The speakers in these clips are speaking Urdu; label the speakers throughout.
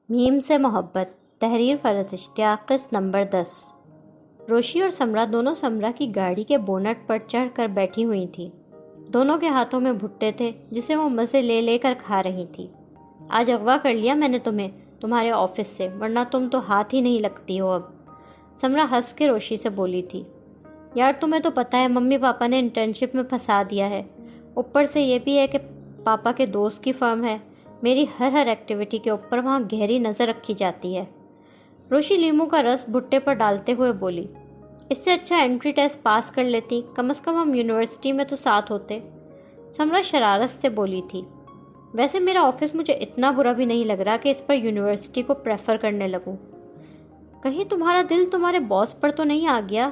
Speaker 1: میم سے محبت، تحریر فرحت اشتیاق، قسط نمبر 10۔ روشی اور سمرا دونوں سمرا کی گاڑی کے بونٹ پر چڑھ کر بیٹھی ہوئی تھیں۔ دونوں کے ہاتھوں میں بھٹے تھے جسے وہ مزے لے لے کر کھا رہی تھی۔ آج اغوا کر لیا میں نے تمہیں تمہارے آفس سے، ورنہ تم تو ہاتھ ہی نہیں لگتی ہو اب، سمرا ہنس کے روشی سے بولی تھی۔ یار تمہیں تو پتہ ہے ممی پاپا نے انٹرنشپ میں پھنسا دیا ہے، اوپر سے یہ بھی ہے کہ پاپا کے دوست کی فرم ہے، میری ہر ایکٹیویٹی کے اوپر وہاں گہری نظر رکھی جاتی ہے۔ روشی لیمو کا رس بھٹے پر ڈالتے ہوئے بولی، اس سے اچھا انٹری ٹیسٹ پاس کر لیتی، کم از کم ہم یونیورسٹی میں تو ساتھ ہوتے۔ سمرا شرارت سے بولی تھی، ویسے میرا آفس مجھے اتنا برا بھی نہیں لگ رہا کہ اس پر یونیورسٹی کو پریفر کرنے لگوں۔ کہیں تمہارا دل تمہارے باس پر تو نہیں آ گیا؟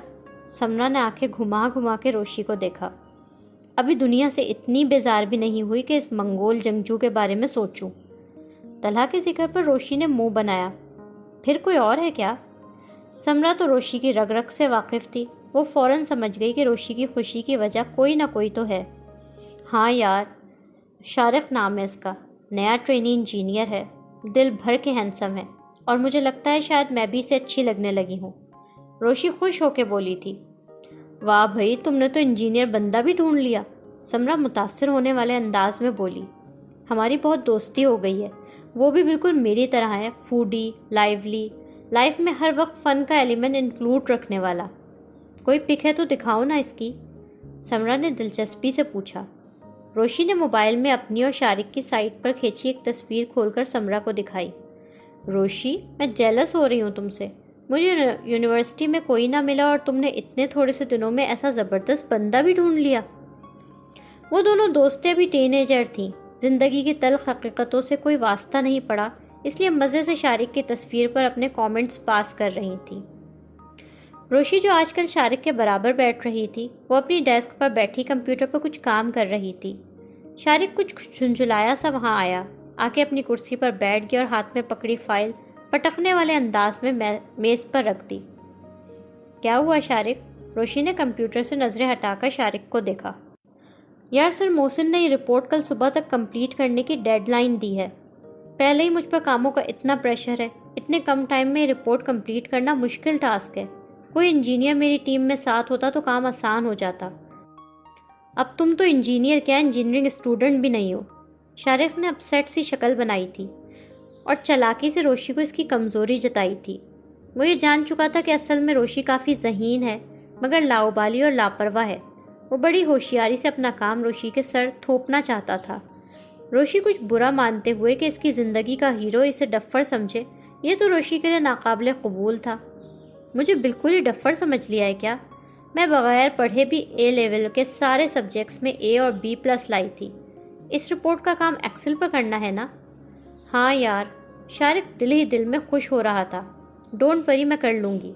Speaker 1: سمرا نے آنکھیں گھما گھما کے روشی کو دیکھا۔ ابھی دنیا سے اتنی بیزار بھی نہیں ہوئی کہ اس منگول جنگجو کے بارے میں سوچوں۔ طلحہ کے ذکر پر روشی نے منہ بنایا، پھر کوئی اور ہے کیا؟ سمرا تو روشی کی رگ رگ سے واقف تھی، وہ فوراً سمجھ گئی کہ روشی کی خوشی کی وجہ کوئی نہ کوئی تو ہے۔ ہاں یار، شارق نام ہے اس کا، نیا ٹرینی انجینئر ہے، دل بھر کے ہینسم ہے، اور مجھے لگتا ہے شاید میں بھی اسے اچھی لگنے لگی ہوں۔ روشی خوش ہو کے بولی تھی، واہ بھائی تم نے تو انجینئر بندہ بھی ڈھونڈ لیا۔ سمرا متاثر ہونے والے انداز میں بولی، ہماری بہت دوستی ہو گئی ہے، وہ بھی بالکل میری طرح ہے، فوڈی، لائیولی، لائف میں ہر وقت فن کا ایلیمنٹ انکلوڈ رکھنے والا۔ کوئی پک ہے تو دکھاؤ نا اس کی، سمرا نے دلچسپی سے پوچھا۔ روشی نے موبائل میں اپنی اور شارق کی سائٹ پر کھینچی ایک تصویر کھول کر سمرا کو دکھائی۔ روشی میں جیلس ہو رہی ہوں تم سے، مجھے یونیورسٹی میں کوئی نہ ملا اور تم نے اتنے تھوڑے سے دنوں میں ایسا زبردست بندہ بھی ڈھونڈ لیا۔ وہ دونوں دوستیں بھی ٹین ایجر تھیں، زندگی کی تلخ حقیقتوں سے کوئی واسطہ نہیں پڑا، اس لیے مزے سے شارق کی تصویر پر اپنے کامنٹس پاس کر رہی تھیں۔ روشی جو آج کل شارق کے برابر بیٹھ رہی تھی، وہ اپنی ڈیسک پر بیٹھی کمپیوٹر پر کچھ کام کر رہی تھی۔ شارق کچھ جھنجھلایا سا وہاں آیا، آ کے اپنی کرسی پر بیٹھ گیا اور ہاتھ میں پکڑی فائل پٹکنے والے انداز میں میز پر رکھ دی۔ کیا ہوا شارق؟ روشی نے کمپیوٹر سے نظریں ہٹا کر شارق کو دیکھا۔ یار سر محسن نے یہ رپورٹ کل صبح تک کمپلیٹ کرنے کی ڈیڈ لائن دی ہے، پہلے ہی مجھ پر کاموں کا اتنا پریشر ہے، اتنے کم ٹائم میں یہ رپورٹ کمپلیٹ کرنا مشکل ٹاسک ہے، کوئی انجینئر میری ٹیم میں ساتھ ہوتا تو کام آسان ہو جاتا۔ اب تم تو انجینئر کیا انجینئرنگ اسٹوڈنٹ بھی نہیں ہو۔ شارق نے اپسیٹ سی شکل بنائی تھی اور چالاکی سے روشی کو اس کی کمزوری جتائی تھی۔ وہ یہ جان چکا تھا کہ اصل میں روشی کافی ذہین ہے، مگر لاؤبالی اور لاپرواہ ہے۔ وہ بڑی ہوشیاری سے اپنا کام روشی کے سر تھوپنا چاہتا تھا۔ روشی کچھ برا مانتے ہوئے کہ اس کی زندگی کا ہیرو اسے ڈفر سمجھے، یہ تو روشی کے لیے ناقابل قبول تھا۔ مجھے بالکل ہی ڈفر سمجھ لیا ہے کیا؟ میں بغیر پڑھے بھی اے لیول کے سارے سبجیکٹس میں اے اور بی پلس لائی تھی۔ اس رپورٹ کا کام ایکسل پر کرنا ہے نا؟ ہاں یار، شارق دل ہی دل میں خوش ہو رہا تھا۔ ڈونٹ وری، میں کر لوں گی۔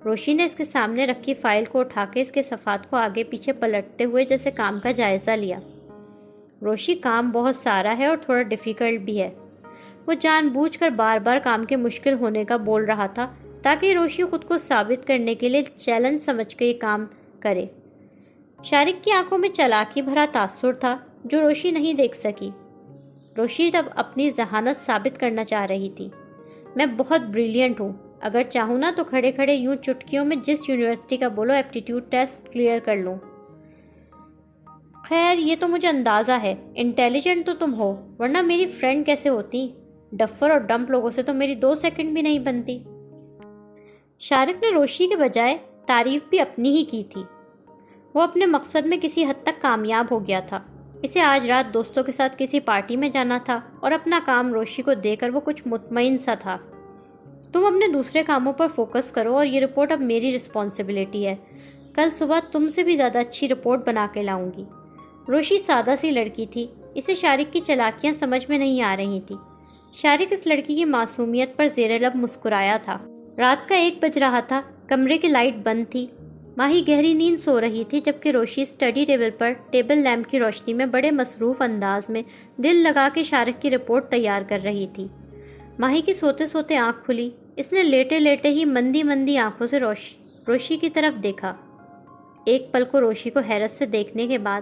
Speaker 1: روشی نے اس کے سامنے رکھی فائل کو اٹھا کے اس کے صفحات کو آگے پیچھے پلٹتے ہوئے جیسے کام کا جائزہ لیا۔ روشی کام بہت سارا ہے اور تھوڑا ڈیفیکلٹ بھی ہے۔ وہ جان بوجھ کر بار بار کام کے مشکل ہونے کا بول رہا تھا تاکہ روشی خود کو ثابت کرنے کے لیے چیلنج سمجھ کے یہ کام کرے۔ شارق کی آنکھوں میں چالاکی بھرا تاثر تھا جو روشی نہیں دیکھ سکی۔ روشی تب اپنی ذہانت ثابت کرنا چاہ رہی تھی، میں بہت بریلینٹ ہوں، اگر چاہوں نا تو کھڑے کھڑے یوں چٹکیوں میں جس یونیورسٹی کا بولو ایپٹیٹیوڈ ٹیسٹ کلیئر کر لوں۔ خیر یہ تو مجھے اندازہ ہے، انٹیلیجنٹ تو تم ہو، ورنہ میری فرینڈ کیسے ہوتی؟ ڈفر اور ڈمپ لوگوں سے تو میری 2 سیکنڈ بھی نہیں بنتی۔ شارق نے روشی کے بجائے تعریف بھی اپنی ہی کی تھی۔ وہ اپنے مقصد میں کسی حد تک کامیاب ہو گیا تھا۔ اسے آج رات دوستوں کے ساتھ کسی پارٹی میں جانا تھا اور اپنا کام روشی کو دے کر وہ کچھ مطمئن سا تھا۔ تم اپنے دوسرے کاموں پر فوکس کرو اور یہ رپورٹ اب میری رسپانسبلٹی ہے، کل صبح تم سے بھی زیادہ اچھی رپورٹ بنا کے لاؤں گی۔ روشی سادہ سی لڑکی تھی، اسے شارق کی چالاکیاں سمجھ میں نہیں آ رہی تھی۔ شارق اس لڑکی کی معصومیت پر زیر لب مسکرایا تھا۔ رات کا 1 بج رہا تھا، کمرے کی لائٹ بند تھی، ماہی گہری نیند سو رہی تھی جبکہ روشی اسٹڈی ٹیبل پر ٹیبل لیمپ کی روشنی میں بڑے مصروف انداز میں دل لگا کے شارق کی رپورٹ تیار کر رہی تھی۔ ماہی کی سوتے سوتے آنکھ کھلی، اس نے لیٹے لیٹے ہی مندی مندی آنکھوں سے روشی کی طرف دیکھا۔ ایک پل کو روشی کو حیرت سے دیکھنے کے بعد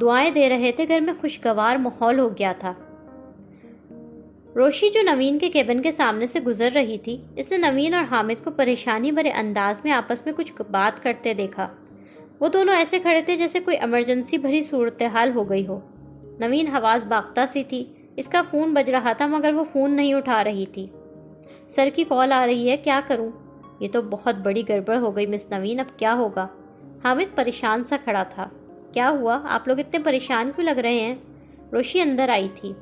Speaker 1: دعائیں دے رہے تھے، گھر میں خوشگوار ماحول ہو گیا تھا۔ روشی جو نوین کے کیبن کے سامنے سے گزر رہی تھی، اس نے نوین اور حامد کو پریشانی بھرے انداز میں آپس میں کچھ بات کرتے دیکھا۔ وہ دونوں ایسے کھڑے تھے جیسے کوئی ایمرجنسی بھری صورتحال ہو گئی ہو۔ نوین حواس باختہ سی تھی، اس کا فون بج رہا تھا مگر وہ فون نہیں اٹھا رہی تھی۔ سر کی کال آ رہی ہے، کیا کروں؟ یہ تو بہت بڑی گڑبڑ ہو گئی مس نوین، اب کیا ہوگا؟ حامد پریشان سا کھڑا تھا۔ کیا ہوا؟ آپ لوگ اتنے پریشان کیوں لگ رہے ہیں؟ روشی اندر آئی تھی۔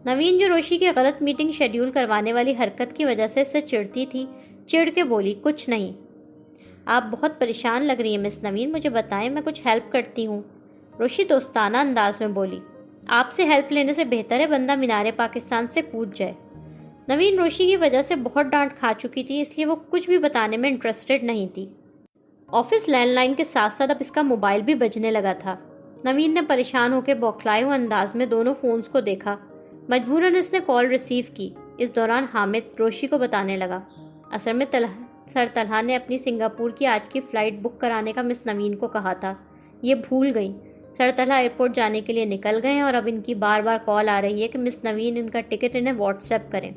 Speaker 1: نوین جو روشی کی غلط میٹنگ شیڈیول کروانے والی حرکت کی وجہ سے اس سے چڑتی تھی، چڑ کے بولی، کچھ نہیں۔ آپ بہت پریشان لگ رہی ہیں مس نوین، مجھے بتائیں، میں کچھ ہیلپ کرتی ہوں۔ روشی دوستانہ انداز میں بولی، آپ سے ہیلپ لینے سے بہتر ہے بندہ مینار پاکستان سے کود جائے۔ نوین روشی کی وجہ سے بہت ڈانٹ کھا چکی تھی، اس لیے وہ کچھ بھی بتانے میں انٹرسٹڈ نہیں تھی۔ آفس لینڈ لائن کے ساتھ ساتھ اب اس کا موبائل بھی بجنے لگا تھا۔ نوین نے پریشان ہو کے بوکھلائے ہوئے انداز میں دونوں فونز کو دیکھا۔ مجبوراً اس نے کال ریسیو کی۔ اس دوران حامد روشی کو بتانے لگا، اصل میں سر طلحہ نے اپنی سنگاپور کی آج کی فلائٹ بک کرانے کا مس نوین کو کہا تھا، یہ بھول گئیں۔ سر طلحہ ایئرپورٹ جانے کے لیے نکل گئے ہیں اور اب ان کی بار بار کال آ رہی ہے کہ مس نوین ان کا ٹکٹ انہیں واٹس ایپ کریں۔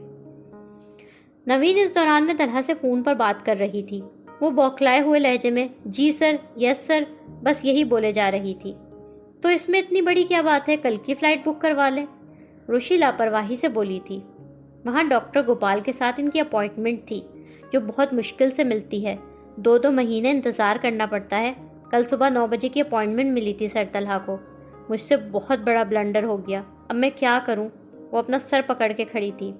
Speaker 1: نوین اس دوران میں طلحہ سے فون پر بات کر رہی تھی۔ وہ بوکھلائے ہوئے لہجے میں جی سر، یس سر، بس یہی بولے جا رہی تھی۔ تو اس میں اتنی بڑی کیا بات ہے، کل کی فلائٹ بک کروا لیں۔ روشی لاپرواہی سے بولی تھی، وہاں ڈاکٹر گوپال کے ساتھ ان کی اپوائنٹمنٹ تھی جو بہت مشکل سے ملتی ہے، 2 مہینے انتظار کرنا پڑتا ہے۔ کل صبح 9 بجے کی اپوائنٹمنٹ ملی تھی سر طلحہ کو۔ مجھ سے بہت بڑا بلنڈر ہو گیا، اب میں کیا کروں؟ وہ اپنا سر پکڑ کے کھڑی تھی۔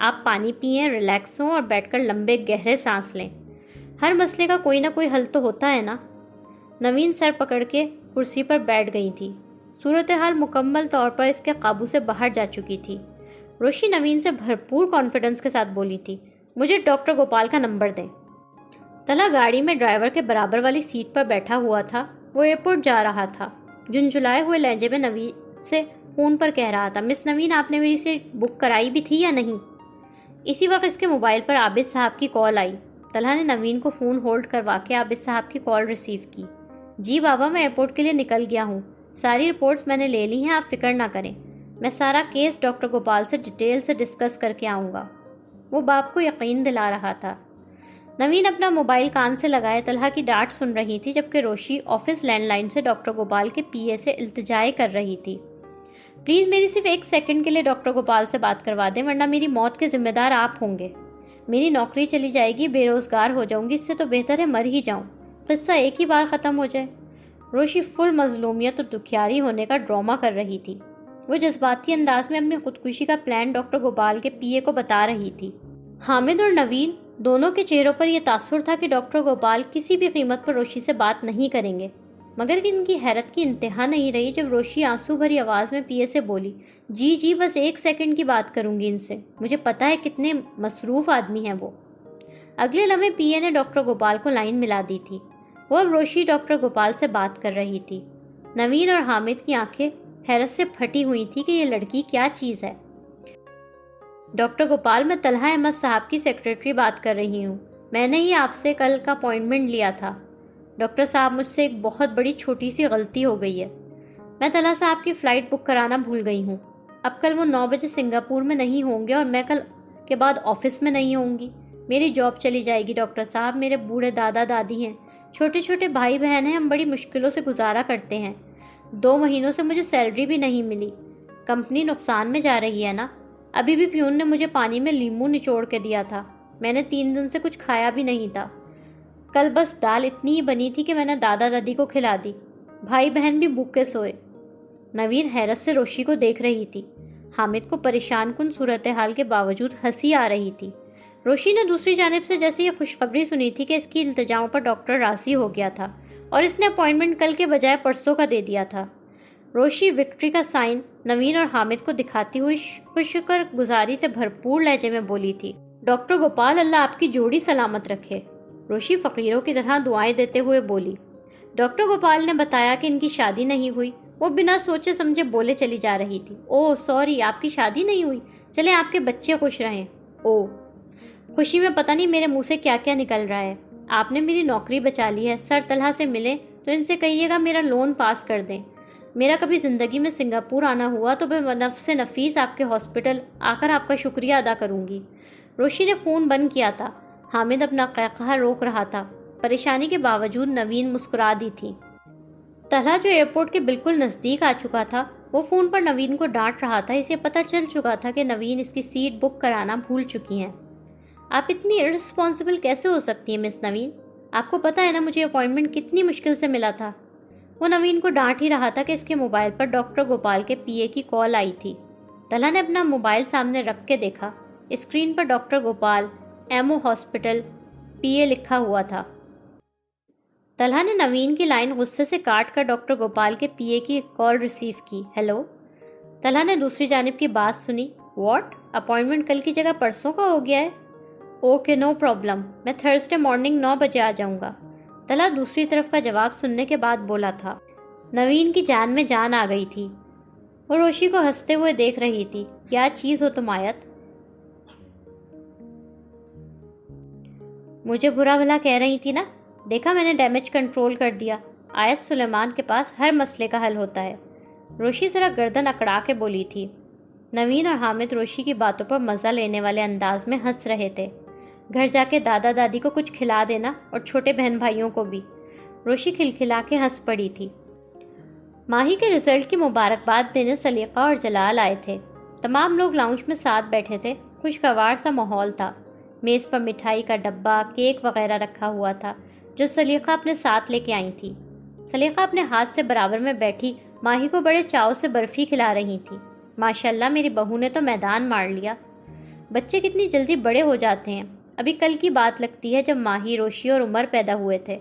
Speaker 1: آپ پانی پئیں، ریلیکس ہوں اور بیٹھ کر لمبے گہرے سانس لیں، ہر مسئلے کا کوئی نہ کوئی حل تو ہوتا ہے نا۔ نوین سر پکڑ کے کرسی پر بیٹھ گئی تھی۔ صورتحال مکمل طور پر اس کے قابو سے باہر جا چکی تھی۔ روشی نوین سے بھرپور کانفیڈنس کے ساتھ بولی تھی، مجھے ڈاکٹر گوپال کا نمبر دیں۔ طلحہ گاڑی میں ڈرائیور کے برابر والی سیٹ پر بیٹھا ہوا تھا۔ وہ ایئرپورٹ جا رہا تھا۔ جھنجھلائے ہوئے لہجے میں نوین سے فون پر کہہ رہا تھا، مس نوین آپ نے میری سیٹ بک کرائی بھی تھی یا نہیں؟ اسی وقت اس کے موبائل پر عابد صاحب کی کال آئی۔ طلحہ نے نوین کو فون ہولڈ کروا کے عابد صاحب کی کال ریسیو کی۔ جی بابا، میں ایئرپورٹ کے لیے نکل گیا ہوں، ساری رپورٹس میں نے لے لی ہیں، آپ فکر نہ کریں، میں سارا کیس ڈاکٹر گوپال سے ڈیٹیل سے ڈسکس کر کے آؤں گا۔ وہ باپ کو یقین دلا رہا تھا۔ نوین اپنا موبائل کان سے لگائے طلحہ کی ڈانٹ سن رہی تھی، جبکہ روشی آفس لینڈ لائن سے ڈاکٹر گوپال کے پی اے سے التجائے کر رہی تھی، پلیز میری صرف 1 سیکنڈ کے لیے ڈاکٹر گوپال سے بات کروا دیں، ورنہ میری موت کے ذمہ دار آپ ہوں گے۔ میری نوکری چلی جائے گی، بے روزگار ہو جاؤں گی، اس سے تو بہتر ہے مر ہی جاؤں، قصہ ایک ہی بار ختم ہو جائے۔ روشی فل مظلومیت اور دکھیاری ہونے کا ڈرامہ کر رہی تھی۔ وہ جذباتی انداز میں اپنی خودکشی کا پلان ڈاکٹر گوپال کے پی اے کو بتا رہی تھی۔ حامد اور نوین دونوں کے چہروں پر یہ تاثر تھا کہ ڈاکٹر گوپال کسی بھی قیمت پر روشی سے بات نہیں کریں گے، مگر ان کی حیرت کی انتہا نہیں رہی جب روشی آنسو بھری آواز میں پی اے سے بولی، جی بس 1 سیکنڈ کی بات کروں گی ان سے، مجھے پتا ہے کتنے مصروف آدمی ہیں وہ۔ اگلے لمحے پی اے نے ڈاکٹر گوپال کو لائن ملا دی تھی۔ وہ اب روشی ڈاکٹر گوپال سے بات کر رہی تھی۔ نوین اور حامد کی آنکھیں حیرت سے پھٹی ہوئی تھی کہ یہ لڑکی کیا چیز ہے۔ ڈاکٹر گوپال، میں طلحہ احمد صاحب کی سیکریٹری بات کر رہی ہوں، میں نے ہی آپ سے کل کا اپوائنٹمنٹ لیا تھا۔ ڈاکٹر صاحب، مجھ سے ایک بہت بڑی چھوٹی سی غلطی ہو گئی ہے، میں طلحہ صاحب کی فلائٹ بک کرانا بھول گئی ہوں۔ اب کل وہ 9 بجے سنگاپور میں نہیں ہوں گے اور میں کل کے بعد آفس میں نہیں ہوں گی، میری جاب چلی جائے گی۔ ڈاکٹر صاحب، میرے بوڑھے دادا دادی ہیں، چھوٹے چھوٹے بھائی بہن ہیں، ہم بڑی مشکلوں سے گزارا کرتے ہیں، 2 مہینوں سے مجھے سیلری بھی نہیں ملی، کمپنی نقصان میں جا رہی ہے نا۔ ابھی بھی پیون نے مجھے پانی میں لیمو نچوڑ کے دیا تھا، میں نے 3 دن سے کچھ کھایا بھی نہیں تھا، کل بس دال اتنی ہی بنی تھی کہ میں نے دادا دادی کو کھلا دی، بھائی بہن بھی بھوکے سوئے۔ نوین حیرت سے روشی کو دیکھ رہی تھی۔ حامد کو پریشان کن صورتحال کے باوجود ہنسی آ رہی تھی۔ روشی نے دوسری جانب سے جیسے یہ خوشخبری سنی تھی کہ اس کی التجاؤں پر ڈاکٹر راضی ہو گیا تھا اور اس نے اپوائنٹمنٹ کل کے بجائے پرسوں کا دے دیا تھا۔ روشی وکٹری کا سائن نوین اور حامد کو دکھاتی ہوئی خوشکر گزاری سے بھرپور لہجے میں بولی تھی، ڈاکٹر گوپال، اللہ آپ کی جوڑی سلامت رکھے۔ روشی فقیروں کی طرح دعائیں دیتے ہوئے بولی۔ ڈاکٹر گوپال نے بتایا کہ ان کی شادی نہیں ہوئی۔ وہ بنا سوچے سمجھے بولے چلی جا رہی تھی، اوہ سوری، آپ کی شادی نہیں ہوئی، چلیں آپ کے بچے خوش رہیں۔ اوہ، خوشی میں پتہ نہیں میرے منہ سے کیا کیا نکل رہا ہے۔ آپ نے میری نوکری بچا لی ہے، سر طلحہ سے ملیں تو ان سے کہیے گا میرا لون پاس کر دیں۔ میرا کبھی زندگی میں سنگاپور آنا ہوا تو میں نفس نفیس آپ کے ہاسپٹل آ کر آپ کا شکریہ ادا کروں گی۔ روشی نے فون بند کیا تھا۔ حامد اپنا قہقہہ روک رہا تھا۔ پریشانی کے باوجود نوین مسکرا دی تھی۔ طلحہ جو ایئرپورٹ کے بالکل نزدیک آ چکا تھا، وہ فون پر نوین کو ڈانٹ رہا تھا۔ اسے پتہ چل چکا تھا کہ نوین اس کی سیٹ بک کرانا بھول چکی ہیں۔ آپ اتنی ارسپانسبل کیسے ہو سکتی ہیں مس نوین؟ آپ کو پتہ ہے نا مجھے اپائنٹمنٹ کتنی مشکل سے ملا تھا۔ وہ نوین کو ڈانٹ ہی رہا تھا کہ اس کے موبائل پر ڈاکٹر گوپال کے پی اے کی کال آئی تھی۔ طلحہ نے اپنا موبائل سامنے رکھ کے دیکھا۔ اسکرین پر ڈاکٹر گوپال، ایمو ہاسپٹل، پی اے لکھا ہوا تھا۔ طلحہ نے نوین کی لائن غصے سے کاٹ کر ڈاکٹر گوپال کے پی اے کی کال ریسیو کی۔ ہیلو؟ طلحہ نے دوسری جانب کی بات سنی۔ واٹ؟ اپائنٹمنٹ کل کی جگہ پرسوں کا ہو گیا ہے؟ اوکے نو پرابلم، میں تھرسڈے مارننگ 9 بجے آ جاؤں گا۔ طلحہ دوسری طرف کا جواب سننے کے بعد بولا تھا۔ نوین کی جان میں جان آ گئی تھی۔ وہ روشی کو ہنستے ہوئے دیکھ رہی تھی۔ کیا چیز ہو تم آیت؟ مجھے برا بھلا کہہ رہی تھی نا؟ دیکھا میں نے ڈیمیج کنٹرول کر دیا۔ آیت سلیمان کے پاس ہر مسئلے کا حل ہوتا ہے۔ روشی ذرا گردن اکڑا کے بولی تھی۔ نوین اور حامد روشی کی باتوں پر مزہ لینے والے انداز میں ہنس رہے تھے۔ گھر جا کے دادا دادی کو کچھ کھلا دینا اور چھوٹے بہن بھائیوں کو بھی۔ روشی کھلکھلا کے ہنس پڑی تھی۔ ماہی کے رزلٹ کی مبارکباد دینے سلیقہ اور جلال آئے تھے۔ تمام لوگ لاؤنج میں ساتھ بیٹھے تھے۔ خوشگوار سا ماحول تھا۔ میز پر مٹھائی کا ڈبہ، کیک وغیرہ رکھا ہوا تھا جو سلیقہ اپنے ساتھ لے کے آئی تھی۔ سلیقہ اپنے ہاتھ سے برابر میں بیٹھی ماہی کو بڑے چاؤ سے برفی کھلا رہی تھی۔ ماشاءاللہ میری بہو نے تو میدان مار لیا۔ بچے کتنی جلدی بڑے ہو جاتے ہیں۔ ابھی کل کی بات لگتی ہے جب ماہی، روشی اور عمر پیدا ہوئے تھے۔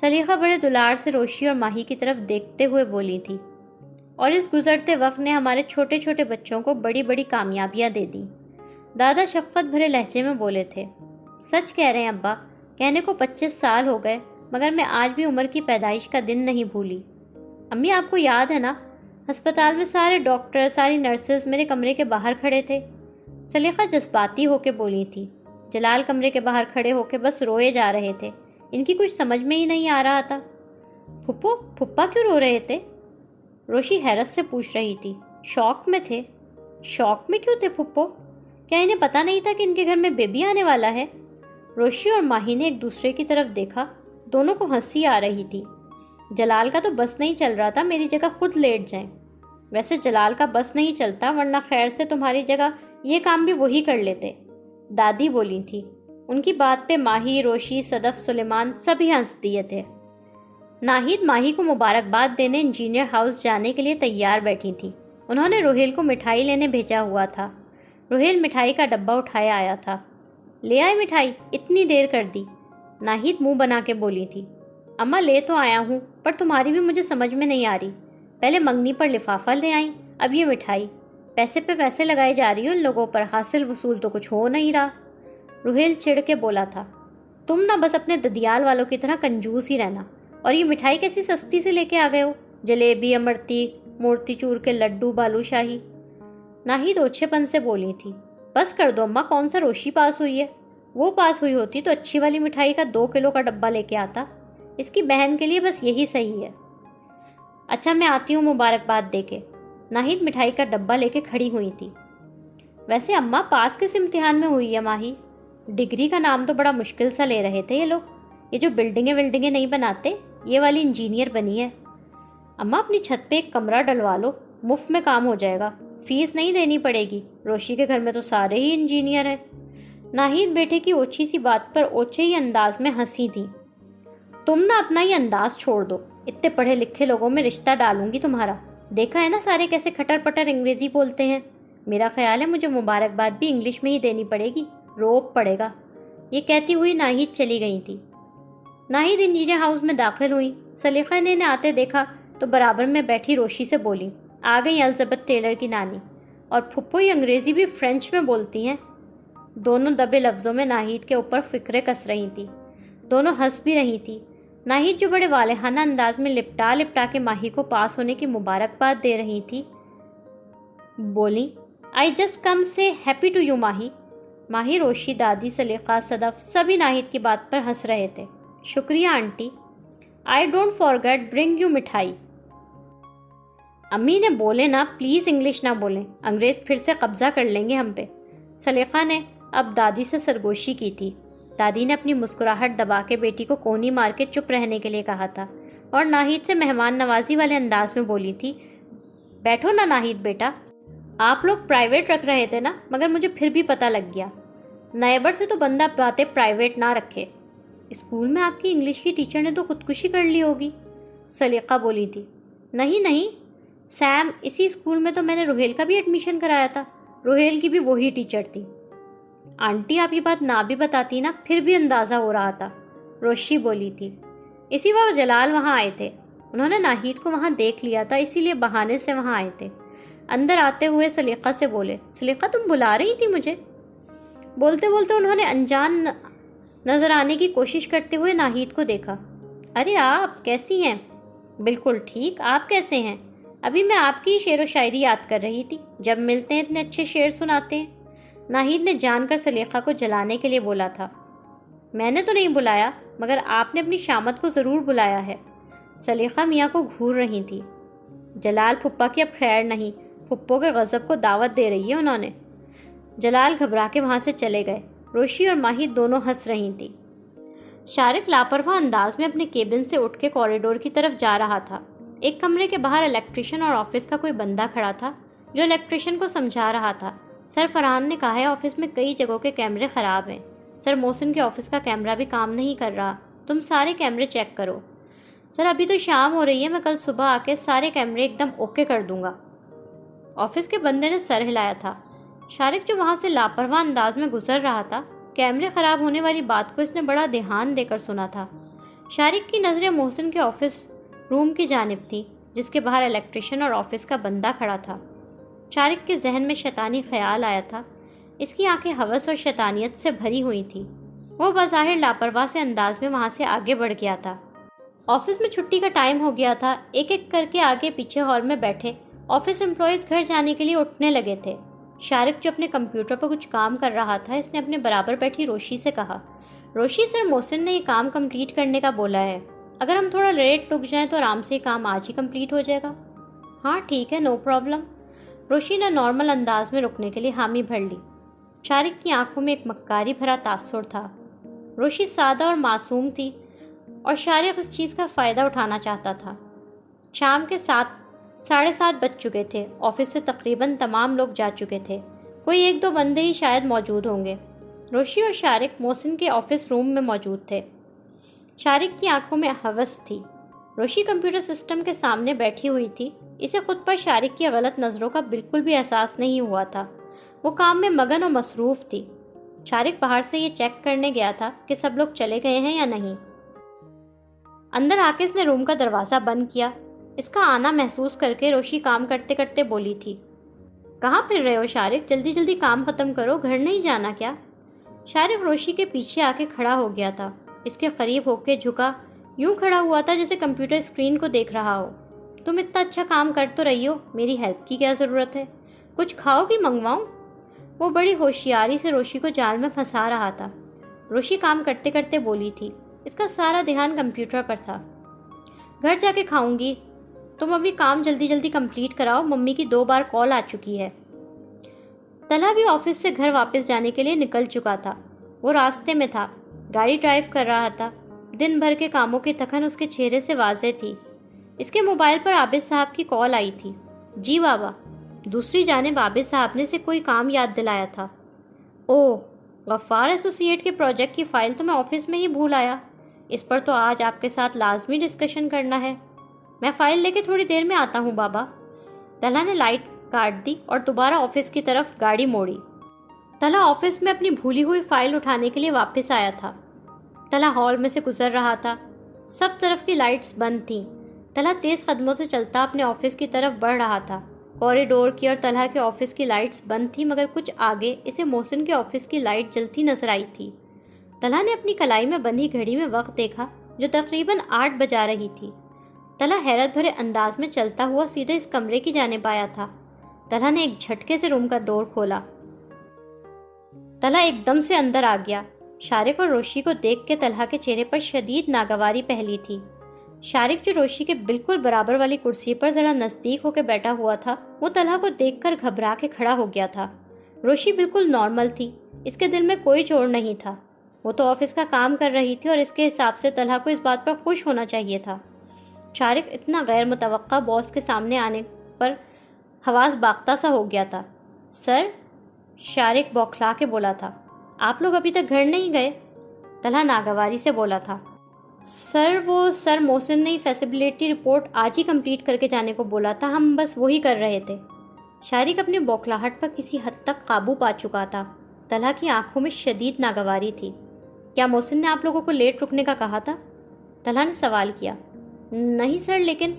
Speaker 1: سلیقہ بڑے دلار سے روشی اور ماہی کی طرف دیکھتے ہوئے بولی تھی۔ اور اس گزرتے وقت نے ہمارے چھوٹے چھوٹے بچوں کو بڑی بڑی کامیابیاں دے دیں۔ دادا شفقت بھرے لہجے میں بولے تھے۔ سچ کہہ رہے ہیں ابا، کہنے کو 25 سال ہو گئے مگر میں آج بھی عمر کی پیدائش کا دن نہیں بھولی۔ امی آپ کو یاد ہے نا، ہسپتال میں سارے ڈاکٹر، ساری نرسز میرے کمرے کے باہر کھڑے تھے۔ سلیقہ جذباتی ہو کے بولی تھی۔ جلال کمرے کے باہر کھڑے ہو کے بس روئے جا رہے تھے۔ ان کی کچھ سمجھ میں ہی نہیں آ رہا تھا۔ پھپھو، پھپھا کیوں رو رہے تھے؟ روشی حیرت سے پوچھ رہی تھی۔ شوق میں تھے۔ شوق میں کیوں تھے پھپھو؟ کیا انہیں پتا نہیں تھا کہ ان کے گھر میں بیبی آنے والا ہے؟ روشی اور ماہی نے ایک دوسرے کی طرف دیکھا۔ دونوں کو ہنسی آ رہی تھی۔ جلال کا تو بس نہیں چل رہا تھا میری جگہ خود لیٹ جائیں۔ ویسے جلال کا بس نہیں چلتا ورنہ خیر سے تمہاری جگہ یہ کام بھی وہی کر لیتے، دادی بولی تھی۔ ان کی بات پہ ماہی، روشی، صدف، سلیمان سبھی ہنس دیے تھے۔ ناہید ماہی کو مبارکباد دینے انجینئر ہاؤس جانے کے لیے تیار بیٹھی تھی۔ انہوں نے روہیل کو مٹھائی لینے بھیجا ہوا تھا۔ روہیل مٹھائی کا ڈبہ اٹھایا آیا تھا۔ لے آئے مٹھائی؟ اتنی دیر کر دی، ناہید منہ بنا کے بولی تھی۔ اماں لے تو آیا ہوں پر تمہاری بھی مجھے سمجھ میں نہیں آ رہی۔ پہلے منگنی پر لفافہ لے آئیں، اب یہ مٹھائی۔ پیسے پہ پیسے لگائے جا رہی ہو ان لوگوں پر، حاصل وصول تو کچھ ہو نہیں رہا۔ روہیل چڑھ کے بولا تھا۔ تم نہ بس اپنے ددیال والوں کی طرح کنجوس ہی رہنا۔ اور یہ مٹھائی کیسی سستی سے لے کے آ گئے ہو؟ جلیبی، امرتی، مورتی چور کے لڈو، بالو شاہی۔ ناہید اوچھے پن سے بولی تھی۔ بس کر دو اماں، کون سا روشی پاس ہوئی ہے؟ وہ پاس ہوئی ہوتی تو اچھی والی مٹھائی کا 2 کلو کا ڈبہ لے کے آتا۔ اس کی بہن کے لیے بس یہی صحیح ہے۔ اچھا میں آتی ہوں مبارکباد دے کے۔ ناہید مٹھائی کا ڈبہ لے کے کھڑی ہوئی تھی۔ ویسے اماں پاس کس امتحان میں ہوئی ہے ماہی؟ ڈگری کا نام تو بڑا مشکل سا لے رہے تھے یہ لوگ۔ یہ جو بلڈنگیں نہیں بناتے، یہ والی انجینئر بنی ہے۔ اماں اپنی چھت پہ ایک کمرہ ڈلوا لو، مفت میں کام ہو جائے گا، فیس نہیں دینی پڑے گی۔ روشی کے گھر میں تو سارے ہی انجینئر ہیں۔ ناہید بیٹے کی اوچھی سی بات پر اوچھے ہی انداز میں ہنسی تھی۔ تم نہ اپنا ہی انداز چھوڑ دو، اتنے پڑھے لکھے لوگوں میں رشتہ ڈالوں گی تمہارا۔ دیکھا ہے نا سارے کیسے کھٹر پٹر انگریزی بولتے ہیں۔ میرا خیال ہے مجھے مبارکباد بھی انگلش میں ہی دینی پڑے گی، روب پڑے گا۔ یہ کہتی ہوئی ناہید چلی گئی تھی۔ ناہید انجینئر ہاؤس میں داخل ہوئی۔ سلیقہ نے انہیں آتے دیکھا تو برابر میں بیٹھی روشی سے بولی، آ گئی الزبتھ ٹیلر کی نانی، اور پھپھو یہ انگریزی بھی فرینچ میں بولتی ہیں۔ دونوں دبے لفظوں میں ناہید کے اوپر فکرے کس رہی تھی۔ دونوں ہنس بھی رہی تھی۔ ناہید جو بڑے والہانہ انداز میں لپٹا کے ماہی کو پاس ہونے کی مبارکباد دے رہی تھی، بولی، آئی جسٹ کم سے ہیپی ٹو یو ماہی۔ ماہی، روشی، دادی، سلیقہ، صدف سبھی ناہید کی بات پر ہنس رہے تھے۔ شکریہ aunty. I don't forget bring you مٹھائی۔ امی نے بولے نا پلیز انگلش نہ بولیں، انگریز پھر سے قبضہ کر لیں گے ہم پہ۔ سلیقہ نے اب دادی سے سرگوشی کی تھی۔ دادی نے اپنی مسکراہٹ دبا کے بیٹی کو کونی مار کے چپ رہنے کے لیے کہا تھا اور ناہید سے مہمان نوازی والے انداز میں بولی تھی، بیٹھو نا ناہید بیٹا، آپ لوگ پرائیویٹ رکھ رہے تھے نا، مگر مجھے پھر بھی پتہ لگ گیا، نیبر سے تو بندہ باتیں پرائیویٹ نہ رکھے۔ اسکول میں آپ کی انگلش کی ٹیچر نے تو خودکشی کر لی ہوگی، سلیقہ بولی تھی۔ نہیں سیم، اسی اسکول میں تو میں نے روہیل کا بھی ایڈمیشن کرایا تھا، روہیل کی بھی وہی ٹیچر تھی۔ آنٹی آپ یہ بات نہ بھی بتاتی نا پھر بھی اندازہ ہو رہا تھا، روشی بولی تھی۔ اسی وقت جلال وہاں آئے تھے، انہوں نے ناہید کو وہاں دیکھ لیا تھا، اسی لیے بہانے سے وہاں آئے تھے۔ اندر آتے ہوئے سلیقہ سے بولے، سلیقہ تم بلا رہی تھی مجھے؟ بولتے بولتے انہوں نے انجان نظر آنے کی کوشش کرتے ہوئے ناہید کو دیکھا۔ ارے آپ کیسی ہیں؟ بالکل ٹھیک، آپ کیسے ہیں؟ ابھی میں آپ کی شعر و شاعری یاد کر رہی تھی، جب ملتے ہیں اتنے اچھے شعر سناتے ہیں۔ ناہید نے جان کر سلیقہ کو جلانے کے لیے بولا تھا۔ میں نے تو نہیں بلایا، مگر آپ نے اپنی شامت کو ضرور بلایا ہے۔ سلیقہ میاں کو گھور رہی تھی۔ جلال پھپھا کی اب خیر نہیں، پھپھو کے غضب کو دعوت دے رہی ہے انہوں نے۔ جلال گھبرا کے وہاں سے چلے گئے۔ روشی اور ماہید دونوں ہنس رہی تھی۔ شارق لاپرواہ انداز میں اپنے کیبن سے اٹھ کے کوریڈور کی طرف جا رہا تھا۔ ایک کمرے کے باہر الیکٹریشین اور آفس کا کوئی بندہ کھڑا تھا جو الیکٹریشین کو سمجھا رہا تھا۔ سر فرحان نے کہا ہے آفس میں کئی جگہوں کے کیمرے خراب ہیں، سر محسن کے آفس کا کیمرہ بھی کام نہیں کر رہا، تم سارے کیمرے چیک کرو۔ سر ابھی تو شام ہو رہی ہے، میں کل صبح آ کے سارے کیمرے ایک دم اوکے کر دوں گا۔ آفس کے بندے نے سر ہلایا تھا۔ شارق جو وہاں سے لاپرواہ انداز میں گزر رہا تھا، کیمرے خراب ہونے والی بات کو اس نے بڑا دھیان دے کر سنا تھا۔ شارق کی نظریں محسن کے آفس روم کی جانب تھی جس کے باہر الیکٹریشین اور آفس کا بندہ کھڑا تھا۔ شارق کے ذہن میں شیطانی خیال آیا تھا۔ اس کی آنکھیں ہوس اور شیطانیت سے بھری ہوئی تھیں۔ وہ بظاہر لاپرواہ سے انداز میں وہاں سے آگے بڑھ گیا تھا۔ آفس میں چھٹی کا ٹائم ہو گیا تھا۔ ایک ایک کر کے آگے پیچھے ہال میں بیٹھے آفس امپلائیز گھر جانے کے لیے اٹھنے لگے تھے۔ شارق جو اپنے کمپیوٹر پر کچھ کام کر رہا تھا، اس نے اپنے برابر بیٹھی روشی سے کہا، روشی سر محسن نے یہ کام کمپلیٹ کرنے کا بولا ہے، اگر ہم تھوڑا لیٹ رک جائیں تو آرام سے یہ کام آج ہی کمپلیٹ ہو جائے گا۔ ہاں ٹھیک ہے، نو پرابلم۔ روشی نے نارمل انداز میں رکنے کے لیے حامی بھر لی۔ شارق کی آنکھوں میں ایک مکاری بھرا تاثر تھا۔ روشی سادہ اور معصوم تھی اور شارق اس چیز کا فائدہ اٹھانا چاہتا تھا۔ شام کے 7:30 بج چکے تھے۔ آفس سے تقریباً تمام لوگ جا چکے تھے، کوئی ایک دو بندے ہی شاید موجود ہوں گے۔ روشی اور شارق محسن کے آفس روم میں موجود تھے۔ شارق کی آنکھوں میں ہوس تھی۔ روشی کمپیوٹر سسٹم کے سامنے بیٹھی ہوئی تھی، اسے خود پر شارق کی غلط نظروں کا بالکل بھی احساس نہیں ہوا تھا۔ وہ کام میں مگن اور مصروف تھی۔ شارق باہر سے یہ چیک کرنے گیا تھا کہ سب لوگ چلے گئے ہیں یا نہیں۔ اندر آ کے اس نے روم کا دروازہ بند کیا۔ اس کا آنا محسوس کر کے روشی کام کرتے کرتے بولی تھی، کہاں پھر رہے ہو شارق؟ جلدی جلدی کام ختم کرو، گھر نہیں جانا کیا؟ شارق روشی کے پیچھے آ کے کھڑا ہو گیا تھا۔ اس کے قریب ہو کے جھکا، یوں کھڑا ہوا تھا جیسے کمپیوٹر اسکرین کو دیکھ رہا ہو۔ تم اتنا اچھا کام کر تو رہی ہو، میری ہیلپ کی کیا ضرورت ہے؟ کچھ کھاؤ گی منگواؤں؟ وہ بڑی ہوشیاری سے روشی کو جال میں پھنسا رہا تھا۔ روشی کام کرتے کرتے بولی تھی، اس کا سارا دھیان کمپیوٹر پر تھا۔ گھر جا کے کھاؤں گی، تم ابھی کام جلدی جلدی کمپلیٹ کراؤ، ممی کی 2 بار کال آ چکی ہے۔ طلحہ بھی آفس سے گھر واپس جانے کے لیے نکل چکا تھا۔ وہ راستے میں تھا، گاڑی ڈرائیو کر رہا تھا۔ دن بھر کے کاموں کی تھکن اس کے چہرے سے واضح تھی۔ اس کے موبائل پر عابد صاحب کی کال آئی تھی۔ جی بابا۔ دوسری جانب عابد صاحب نے سے کوئی کام یاد دلایا تھا۔ اوہ، غفار ایسوسی ایٹ کے پروجیکٹ کی فائل تو میں آفس میں ہی بھول آیا، اس پر تو آج آپ کے ساتھ لازمی ڈسکشن کرنا ہے۔ میں فائل لے کے تھوڑی دیر میں آتا ہوں بابا۔ طلحہ نے لائٹ کاٹ دی اور دوبارہ آفس کی طرف گاڑی موڑی۔ طلحہ آفس میں اپنی بھولی ہوئی فائل اٹھانے کے لیے واپس آیا تھا۔ طلحہ ہال میں سے گزر رہا تھا، سب طرف کی لائٹس بند تھیں۔ طلحہ تیز قدموں سے چلتا اپنے آفس کی طرف بڑھ رہا تھا۔ کوریڈور کی اور طلحہ کے آفس کی لائٹس بند تھی، مگر کچھ آگے اسے محسن کے آفس کی لائٹ جلتی نظر آئی تھی۔ طلحہ نے اپنی کلائی میں بندھی گھڑی میں وقت دیکھا جو تقریباً 8 بجا رہی تھی۔ طلحہ حیرت بھرے انداز میں چلتا ہوا سیدھے اس کمرے کی جانب آیا تھا۔ طلحہ نے ایک جھٹکے سے روم کا ڈور کھولا۔ طلحہ ایک دم سے اندر آ گیا۔ شارق اور روشی کو دیکھ کے طلحہ کے چہرے پر شدید ناگواری پہلی تھی۔ شارق جو روشی کے بالکل برابر والی کرسی پر ذرا نزدیک ہو کے بیٹھا ہوا تھا، وہ طلحہ کو دیکھ کر گھبرا کے کھڑا ہو گیا تھا۔ روشی بالکل نارمل تھی، اس کے دل میں کوئی چور نہیں تھا۔ وہ تو آفس کا کام کر رہی تھی اور اس کے حساب سے طلحہ کو اس بات پر خوش ہونا چاہیے تھا۔ شارق اتنا غیر متوقع باس کے سامنے آنے پر حواس باختہ سا ہو گیا تھا۔ سر، شارق بوکھلا کے بولا تھا۔ آپ لوگ ابھی تک گھر نہیں گئے؟ طلحہ ناگواری سے بولا تھا۔ سر محسن نے فیزیبلٹی رپورٹ آج ہی کمپلیٹ کر کے جانے کو بولا تھا، ہم بس وہی کر رہے تھے۔ شارق اپنی بوکھلاہٹ پر کسی حد تک قابو پا چکا تھا۔ طلحہ کی آنکھوں میں شدید ناگواری تھی۔ کیا محسن نے آپ لوگوں کو لیٹ رکنے کا کہا تھا؟ طلحہ نے سوال کیا۔ نہیں سر، لیکن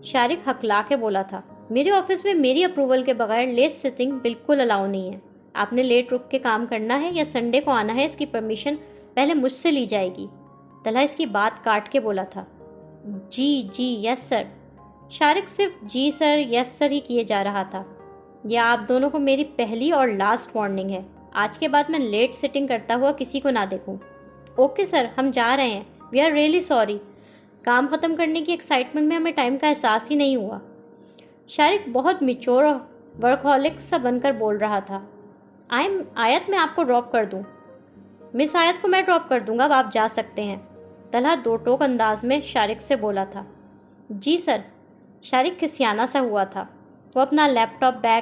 Speaker 1: شارق ہکلا کے بولا تھا، میرے آفس میں میری اپروول کے بغیر لیٹ سٹنگ بالکل الاؤ نہیں ہے۔ آپ نے لیٹ رک کے کام کرنا ہے یا سنڈے کو آنا ہے، اس کی پرمیشن پہلے مجھ سے لی جائے گی۔ طلحہ اس کی بات کاٹ کے بولا تھا۔ جی یس سر۔ شارق صرف جی سر یس سر ہی کیے جا رہا تھا۔ یہ آپ دونوں کو میری پہلی اور لاسٹ وارننگ ہے، آج کے بعد میں لیٹ سٹنگ کرتا ہوا کسی کو نہ دیکھوں۔ اوکے سر، ہم جا رہے ہیں، وی آر ریئلی سوری۔ کام ختم کرنے کی ایکسائٹمنٹ میں ہمیں ٹائم کا احساس ہی نہیں ہوا۔ شارق بہت میچور اور ورک ہالک سا بن کر بول رہا تھا۔ آیت، میں آپ کو ڈراپ کر دوں؟ مس آیت کو میں ڈراپ کر دوں گا، اب آپ جا سکتے ہیں، طلحہ دو ٹوک انداز میں شارق سے بولا تھا۔ جی سر۔ شارق کھسیانہ سا ہوا تھا۔ وہ اپنا لیپ ٹاپ بیگ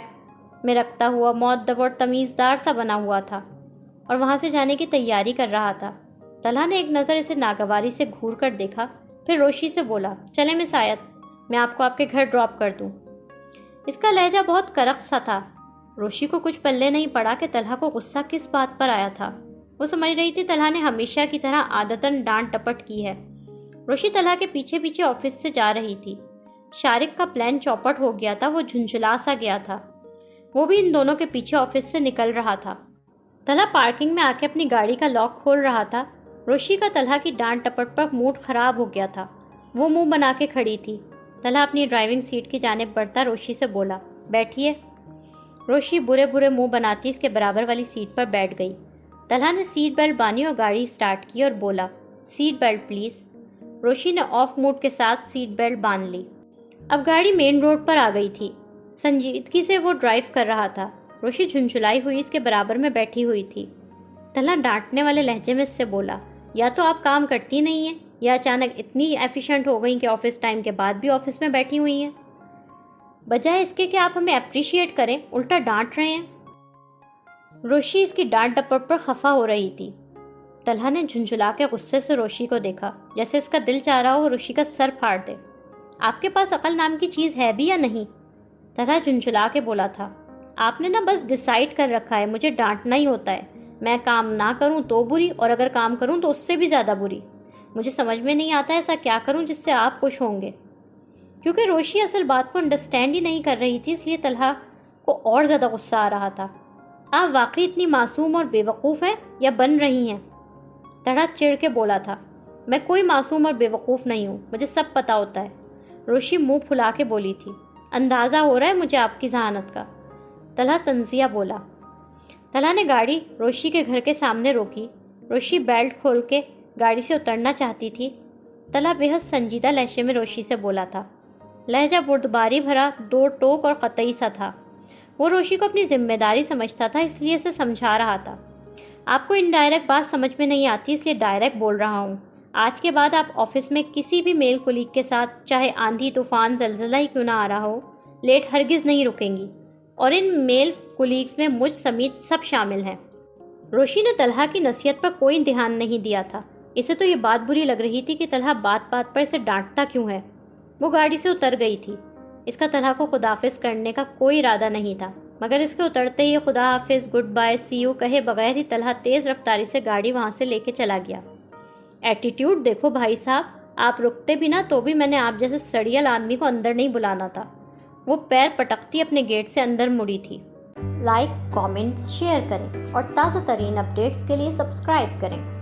Speaker 1: میں رکھتا ہوا مؤدب اور تمیزدار سا بنا ہوا تھا اور وہاں سے جانے کی تیاری کر رہا تھا۔ طلحہ نے ایک نظر اسے ناگواری سے گھور کر دیکھا، پھر روشی سے بولا، چلیں مس آیت، میں آپ کو آپ کے گھر ڈراپ کر دوں۔ اس کا لہجہ بہت کرک سا تھا۔ روشی کو کچھ پلے نہیں پڑا کہ طلحہ کو غصہ کس بات پر آیا تھا۔ وہ سمجھ رہی تھی طلحہ نے ہمیشہ کی طرح عادتاً ڈانٹ ٹپٹ کی ہے۔ روشی طلحہ کے پیچھے پیچھے آفس سے جا رہی تھی۔ شارق کا پلان چوپٹ ہو گیا تھا، وہ جھنجھلا سا گیا تھا۔ وہ بھی ان دونوں کے پیچھے آفس سے نکل رہا تھا۔ طلحہ پارکنگ میں آ کے اپنی گاڑی کا لاک کھول رہا تھا۔ روشی کا طلحہ کی ڈانٹ ٹپٹ پر موڈ خراب ہو گیا تھا۔ وہ منہ بنا کے کھڑی تھی۔ طلحہ اپنی ڈرائیونگ سیٹ کی جانب بڑھتا روشی سے بولا، بیٹھیے۔ روشی برے منہ بناتی اس کے برابر والی سیٹ پر بیٹھ گئی۔ طلحہ نے سیٹ بیلٹ باندھی اور گاڑی سٹارٹ کی اور بولا، سیٹ بیلٹ پلیز۔ روشی نے آف موڈ کے ساتھ سیٹ بیلٹ باندھ لی۔ اب گاڑی مین روڈ پر آ گئی تھی۔ سنجیدگی سے وہ ڈرائیو کر رہا تھا۔ روشی جھنجھلائی ہوئی اس کے برابر میں بیٹھی ہوئی تھی۔ طلحہ ڈانٹنے والے لہجے میں اس سے بولا، یا تو آپ کام کرتی نہیں ہیں یا اچانک اتنی ایفیشینٹ ہو گئیں کہ آفس ٹائم کے بعد بھی آفس میں بیٹھی ہوئی ہیں۔ بجائے اس کے کہ آپ ہمیں اپریشیٹ کریں، الٹا ڈانٹ رہے ہیں۔ روشی اس کی ڈانٹ ڈپٹ پر خفا ہو رہی تھی۔ طلحہ نے جھنجھلا کے غصے سے روشی کو دیکھا، جیسے اس کا دل چاہ رہا ہو روشی کا سر پھاڑ دے۔ آپ کے پاس عقل نام کی چیز ہے بھی یا نہیں؟ طلحہ جھنجھلا کے بولا تھا۔ آپ نے بس ڈیسائیڈ کر رکھا ہے مجھے ڈانٹنا ہی ہوتا ہے، میں کام نہ کروں تو بری اور اگر کام کروں تو اس سے بھی زیادہ بری۔ مجھے سمجھ میں نہیں آتا ایسا کیا کروں جس سے آپ خوش ہوں گے۔ کیونکہ روشی اصل بات کو انڈرسٹینڈ ہی نہیں کر رہی تھی، اس لیے طلحہ کو اور زیادہ غصہ آ رہا تھا۔ آپ واقعی اتنی معصوم اور بے وقوف ہیں یا بن رہی ہیں؟ طلحہ چڑ کے بولا تھا، میں کوئی معصوم اور بے وقوف نہیں ہوں، مجھے سب پتا ہوتا ہے۔ روشی منہ پھلا کے بولی تھی، اندازہ ہو رہا ہے مجھے آپ کی ذہانت کا۔ طلحہ تنزیہ بولا۔ طلحہ نے گاڑی روشی کے گھر کے سامنے روکی۔ روشی بیلٹ کھول کے گاڑی سے اترنا چاہتی تھی۔ طلحہ بے حد سنجیدہ لہجے میں روشی سے بولا تھا۔ لہجہ بردباری بھرا، دو ٹوک اور قطعی سا تھا۔ وہ روشی کو اپنی ذمہ داری سمجھتا تھا، اس لیے اسے سمجھا رہا تھا۔ آپ کو انڈائریکٹ بات سمجھ میں نہیں آتی، اس لیے ڈائریکٹ بول رہا ہوں۔ آج کے بعد آپ آفس میں کسی بھی میل کولیگ کے ساتھ، چاہے آندھی طوفان زلزلہ ہی کیوں نہ آ رہا ہو، لیٹ ہرگز نہیں رکیں گی، اور ان میل کولیگز میں مجھ سمیت سب شامل ہیں۔ روشی نے طلحہ کی نصیحت پر کوئی دھیان نہیں دیا تھا۔ اسے تو یہ بات بری لگ رہی تھی کہ طلحہ بات بات پر اسے ڈانٹتا کیوں ہے۔ وہ گاڑی سے اتر گئی تھی۔ اس کا طلحہ کو خداحافظ کرنے کا کوئی ارادہ نہیں تھا، مگر اس کے اترتے ہی خدا حافظ، گڈ بائے، سی یو کہے بغیر ہی طلحہ تیز رفتاری سے گاڑی وہاں سے لے کے چلا گیا۔ ایٹیٹیوڈ دیکھو بھائی صاحب، آپ رکتے بھی نہ تو بھی میں نے آپ جیسے سڑیل آدمی کو اندر نہیں بلانا تھا۔ وہ پیر پٹکتی اپنے گیٹ سے اندر مڑی تھی۔ لائک، کامنٹس، شیئر کریں اور تازہ ترین اپڈیٹس کے لیے سبسکرائب کریں۔